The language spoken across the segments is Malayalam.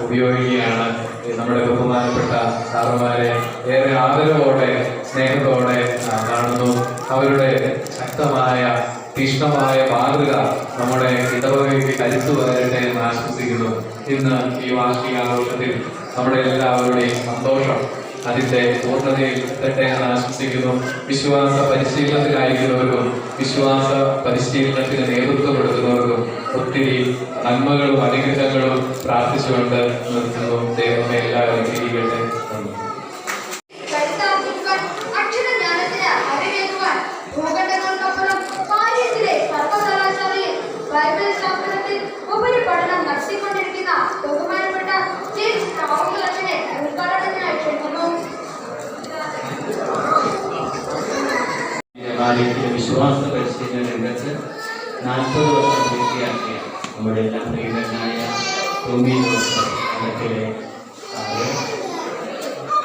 ഉപയോഗിക്കുകയാണ്. നമ്മുടെ ബഹുമാനപ്പെട്ട സാറുമാരെ ഏറെ ആദരവോടെ സ്നേഹത്തോടെ കാണുന്നു. അവരുടെ ശക്തമായ തീക്ഷ്ണമായ മാതൃക നമ്മുടെ ഇടവകയ്ക്ക് കരുത്തു വരട്ടെ എന്ന് ആശംസിക്കുന്നു. ഇന്ന് ഈ വാർഷികാഘോഷത്തിൽ നമ്മുടെ എല്ലാവരുടെയും സന്തോഷം അതിൻ്റെ പൂർണ്ണതയിൽ എത്തട്ടെ എന്ന് ആശംസിക്കുന്നു. വിശ്വാസ പരിശീലനത്തിലായിരിക്കുന്നവർക്കും വിശ്വാസ പരിശീലനത്തിന് നേതൃത്വം കൊടുക്കുന്നവർക്കും ഒത്തിരി നന്മകളും അനുഗ്രഹങ്ങളും പ്രാർത്ഥിച്ചുകൊണ്ട് നിർത്തുന്നു. ദൈവമേ എല്ലാവരും ഇരിക്കട്ടെ. ഉപരിപഠനം നടത്തിക്കൊണ്ടിരിക്കുന്ന ബഹുമാനപ്പെട്ട ഉദ്ഘാടനത്തിനായി ക്ഷണിക്കുന്നു. വിശ്വാസ പരിശീലന രംഗത്ത് 40 വർഷം പൂർത്തിയാക്കിയ നമ്മുടെ എല്ലാം പ്രിയങ്കരനായ ടോമി ജോസഫ് അതൊക്കെ,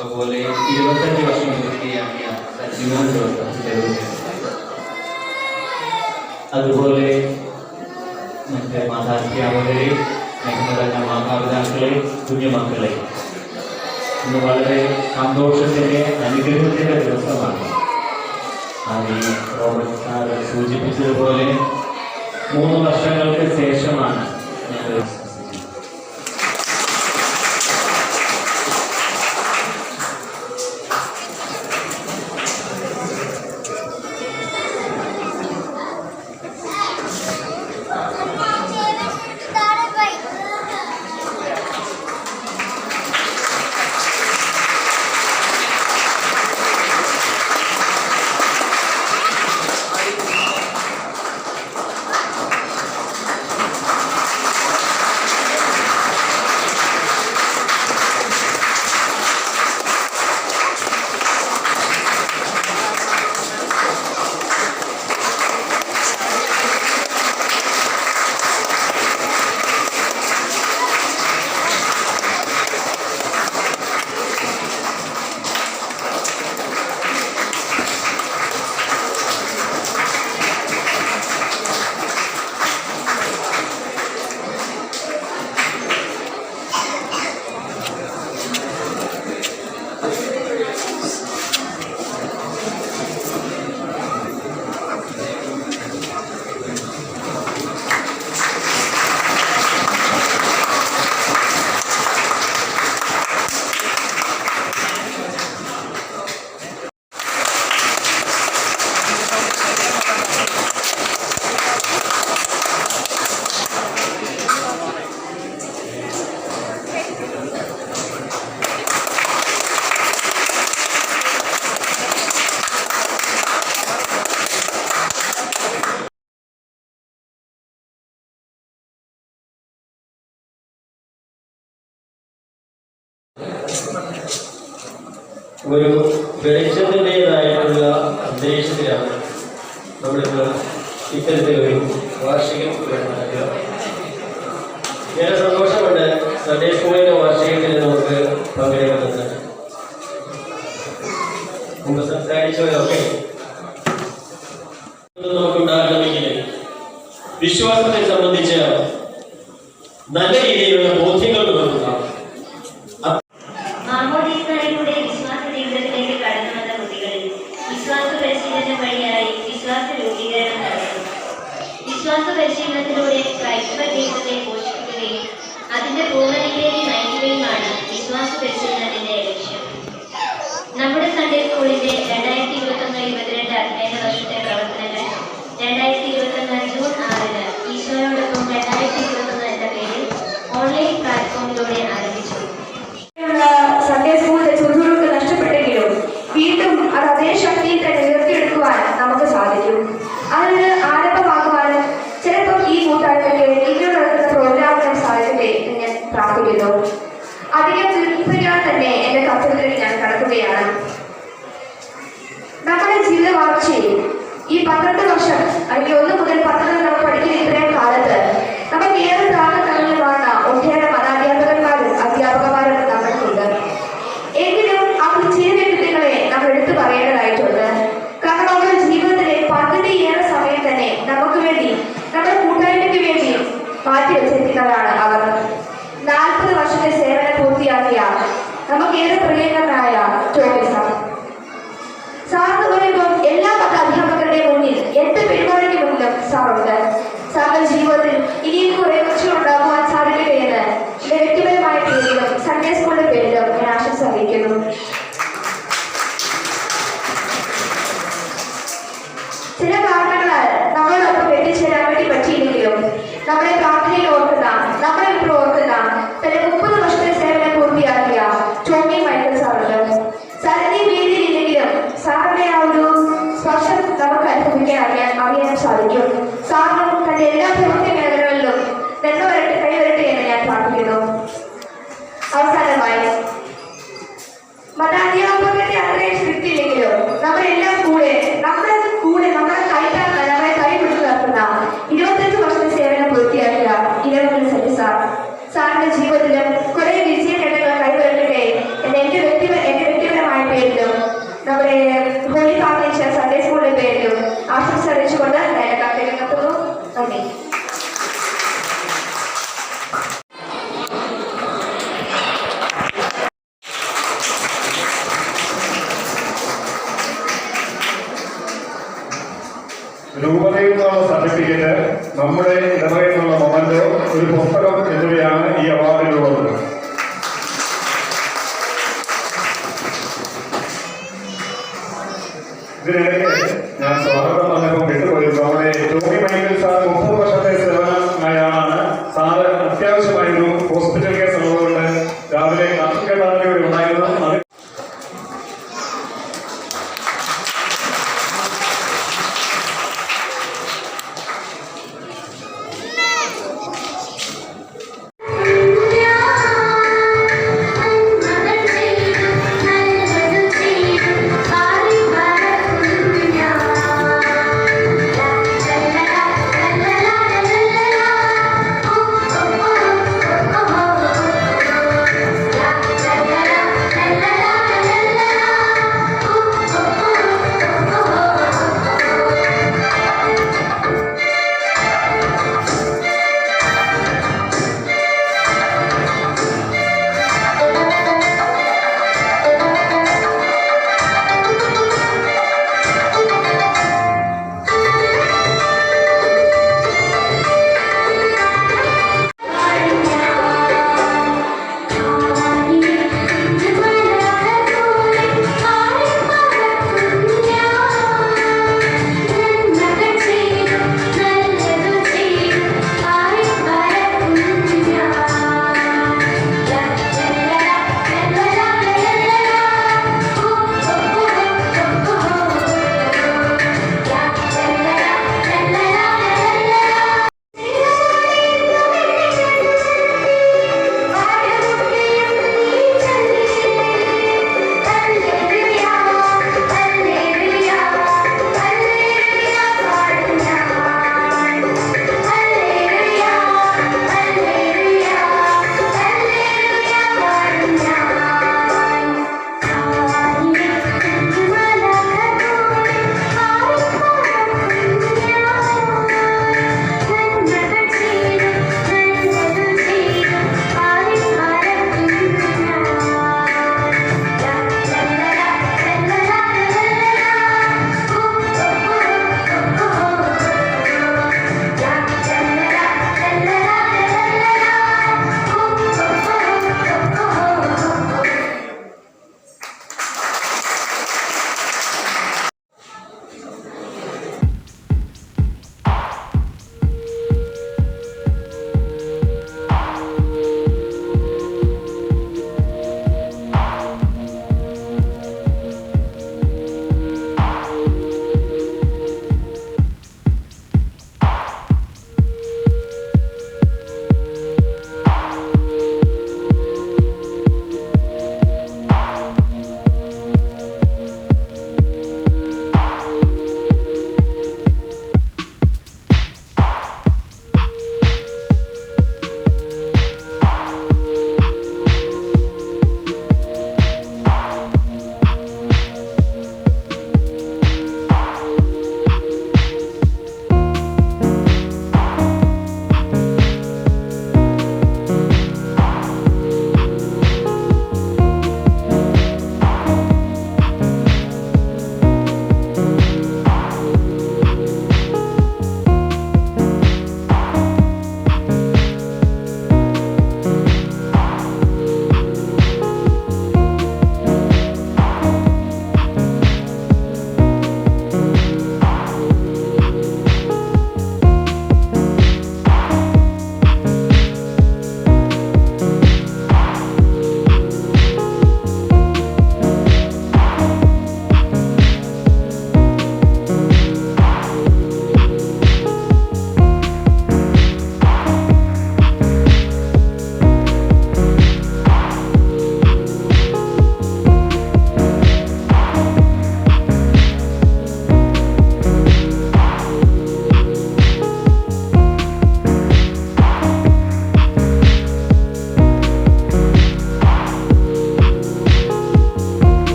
അതുപോലെ 25 വർഷം പൂർത്തിയാക്കിയ സജിമോൻ ജോസഫ്, അതുപോലെ മറ്റ് മാതാപിതാക്കളെ, സ്നേഹനിറഞ്ഞ മാതാപിതാക്കളെ, കുഞ്ഞുമക്കളെ, ഇന്ന് വളരെ സന്തോഷത്തിൻ്റെ അനുഗ്രഹത്തിൻ്റെ ദിവസമാണ്. റോബർട്ട് സാർ സൂചിപ്പിച്ചതുപോലെ 3 വർഷങ്ങൾക്ക് ശേഷമാണ് ഞങ്ങൾ ഒരു വെളിച്ചത്തിൻ്റെതായിട്ടുള്ള അന്തരീക്ഷത്തിലാണ് നമ്മളിപ്പോൾ ഇത്തരത്തിലൊരു വാർഷികം നടത്തുക. ഏറെ സന്തോഷമുണ്ട് സൺഡേ സ്കൂളിൻ്റെ വാർഷികത്തിൽ നമുക്ക് പങ്കെടുക്കുന്നത്. മുമ്പ് സംസാരിച്ചവരൊക്കെ നമുക്കുണ്ടാകണമെങ്കിൽ വിശ്വാസത്തെ സംബന്ധിച്ച് നല്ല രീതിയിലുള്ള ബോധ്യങ്ങൾ നമുക്കുണ്ടാകും. വിശ്വാസ പരിശീലനത്തിലൂടെ ക്രൈസ്തവ ജീവിതത്തെ പോഷിപ്പിക്കുകയും അതിന്റെ പൂർണ്ണതയിലേക്ക് നയിക്കുകയുമാണ് വിശ്വാസ പരിശീലനത്തിന്റെ ലക്ഷ്യം. നമ്മുടെ സൺഡേ സ്കൂളിന്റെ 2021-22 അധ്യയന വർഷത്തെ പ്രവർത്തനങ്ങൾ 2021 ജൂൺ 6-ന് ഈശോയോടൊപ്പം 2021 എന്ന പേരിൽ ഓൺലൈൻ പ്ലാറ്റ്ഫോമിലൂടെ ആരംഭിച്ചു. സൺഡേ സ്കൂളിന്റെ ചുറുചുറുക്ക് നഷ്ടപ്പെട്ടെങ്കിലും വീണ്ടും അത് അതേ ശക്തിയിൽ തന്നെ ഉയർത്തിയെടുക്കുവാൻ നമുക്ക് സാധിക്കും. അതിന് ആരംഭമാക്കുവാനും ചിലപ്പോൾ ഈ കൂട്ടായ്മയ്ക്ക് ഇങ്ങനെ നടക്കുന്ന പ്രോഗ്രാമിനും സാധിക്കട്ടെ എന്ന് ഞാൻ പ്രാർത്ഥിക്കുന്നു. അധികം ദീർഘിപ്പിക്കാൻ തന്നെ എന്റെ കത്തുകളിൽ ഞാൻ കടക്കുകയാണ്. നമ്മുടെ ജീവിത വാർച്ചയിൽ ഈ 12 വർഷം അല്ലെങ്കിൽ 1 മുതൽ 10 വരെ നമ്മൾ പഠിക്കുന്ന ഇത്രയും കാലത്ത് നമുക്ക് ഏറെ പ്രാർത്ഥനകളുമാണ് ഒട്ടേറെ മതാധ്യാപകന്മാരും അധ്യാപകന്മാരും നമ്മൾക്കുണ്ട്. എങ്കിലും അവർ ചെയ്ത വ്യക്തികളെ നമ്മൾ എടുത്തു പറയേണ്ടതായിട്ടുണ്ട്. കാരണം അവരുടെ ജീവിതത്തിലെ പകുതിയേറെ സമയം തന്നെ നമുക്ക് വേണ്ടി, നമ്മുടെ കൂട്ടായ്മയ്ക്ക് വേണ്ടി മാറ്റി വെച്ചിരിക്കുന്നവരാണ് അവർ. 40 വർഷത്തെ ചില കാരണങ്ങളാൽ നമ്മളോടൊപ്പം എത്തിച്ചേരാൻ വേണ്ടി പറ്റിയില്ലെങ്കിലും നമ്മളെ പ്രാർത്ഥനയിൽ ഓർക്കുന്ന, നമ്മളെ ഇപ്പോൾ ഓർക്കുന്ന തന്റെ 30 വർഷത്തെ സേവനം പൂർത്തിയാക്കിയ ടോമി മൈക്കിൾ സാറുണ്ട്. സാറിന്റെ വേദിയിൽ ഇല്ലെങ്കിലും സാറിന്റെ ആ ഒരു സ്പർശം നമുക്ക് അറിയാൻ സാധിക്കും. സാറിനും തന്റെ എല്ലാ പ്രവൃത്തി മേഖലകളിലും നന്മ വരട്ടെ, കൈവരട്ടെ എന്ന് ഞാൻ പ്രാർത്ഥിക്കുന്നു. അവസാനമായി മതാധ്യാപകരുടെ അത്രയും ശക്തിയില്ലെങ്കിലും നമ്മളെല്ലാം നമ്മുടെ കൈത്താങ്ങ, നമ്മളെ കൈ പിടിച്ചു നിർത്തുന്ന 25 വർഷത്തെ സേവനം പൂർത്തിയാക്കിയ ഇലവങ്കൽ സജി സാറിന്റെ ജീവിതത്തിലും കുറെ വിജയ നേട്ടങ്ങൾ കൈവരട്ടെ എന്ന് എന്റെ വ്യക്തിപരമായ പേരിലും നമ്മുടെ ഹോളി ഫാമിലി സൺഡേ സ്കൂളിന്റെ പേരിലും ആശംസ അറിയിച്ചുകൊണ്ട് എന്റെ കർത്തവ്യം നടത്തുന്നു. നന്ദി. രൂപതയിൽ നിന്നുള്ള സർട്ടിഫിക്കറ്റ്, നമ്മുടെ ഇടവകയിൽ നിന്നുള്ള മൊമെന്റോ, ഒരു പുസ്തകം എന്നിവയാണ് ഈ അവാർഡിലുള്ളത്. ഇതിനിടയ്ക്ക് ഞാൻ സ്വാഗതം പറഞ്ഞപ്പോൾ വിട്ടുപോയിരുന്നു. നമ്മുടെ ടോമി മൈക്കിൾ സാർ 30 വർഷത്തെ സേവനമായാണ് സാറ് അത്യാവശ്യമായിരുന്നു. ഹോസ്പിറ്റൽ കേസ് ഉള്ളതുകൊണ്ട് രാവിലെ കാർഷികടാനിലൂടെ ഉണ്ടായിരുന്നു. Oh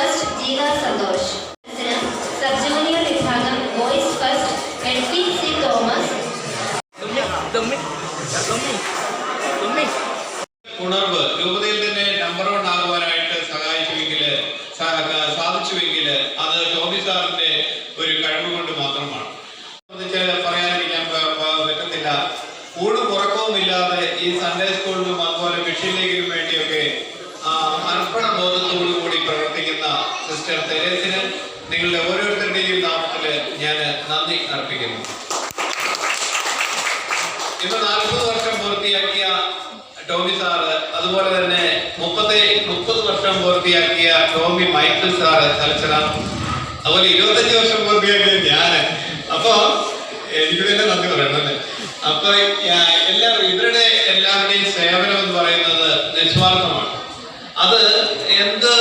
ഫസ്റ്റ് ജീവ സന്തോഷ്. സബ് ജൂനിയർ വിഭാഗം boys first LP C Thomas. ഉണർവ് രൂപതയിൽ തന്നെ നമ്പർ 1 ആകുവാനായിട്ട് സാധിച്ചുവെങ്കിൽ അത് ടോമി സാറിന്റെ ഒരു കഴിവ് കൊണ്ട് മാത്രമാണ്. പറയാനിരിക്കാൻ പറ്റത്തില്ല. ഊണും ഉറക്കവും ഇല്ലാതെ ഈ സൺഡേ സ്കൂളിലും അതുപോലെ മിഷനിലേക്കും വേണ്ടിയൊക്കെ അർപ്പണ ബോധത്തോടു കൂടി പ്രവർത്തിക്കുന്ന സിസ്റ്റർ തെരേസിന് നിങ്ങളുടെ ഓരോരുത്തരുടെയും നാമത്തിൽ ഞാൻ നന്ദി അർപ്പിക്കുന്നു. ഇപ്പൊ 40 വർഷം പൂർത്തിയാക്കിയ ടോമി സാറ്, അതുപോലെ തന്നെ 30 വർഷം പൂർത്തിയാക്കിയ ടോമി മൈക്കിൾ സാറ് തലച്ചറ, അതുപോലെ 25 വർഷം പൂർത്തിയാക്കിയ ഞാന്. അപ്പൊ എനിക്ക് തന്നെ നന്ദി പറയണം അല്ലേ. അപ്പൊ ഇവരുടെ എല്ലാവരുടെയും സേവനം എന്ന് പറയുന്നത് നിസ്വാർത്ഥമാണ്. അത് എന്ത്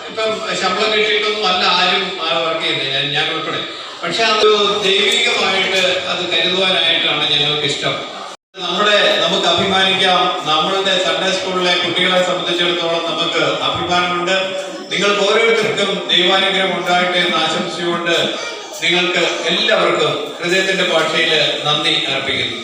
ഇപ്പം ശമ്പളം കിട്ടിയിട്ടൊന്നും അല്ല ആരും വർക്ക് ചെയ്യുന്നത്, ഞാൻ ഉൾപ്പെടെ. പക്ഷെ അതൊരു ദൈവികമായിട്ട് അത് കരുതുവാനായിട്ടാണ് ഞങ്ങൾക്ക് ഇഷ്ടം. നമുക്ക് അഭിമാനിക്കാം. നമ്മളുടെ സൺഡേ സ്കൂളിലെ കുട്ടികളെ സംബന്ധിച്ചിടത്തോളം നമുക്ക് അഭിമാനമുണ്ട്. നിങ്ങൾക്ക് ഓരോരുത്തർക്കും ദൈവാനുഗ്രഹം ഉണ്ടാകട്ടെ എന്ന് ആശംസിച്ചുകൊണ്ട് നിങ്ങൾക്ക് എല്ലാവർക്കും ഹൃദയത്തിന്റെ ഭാഷയിൽ നന്ദി അർപ്പിക്കുന്നു.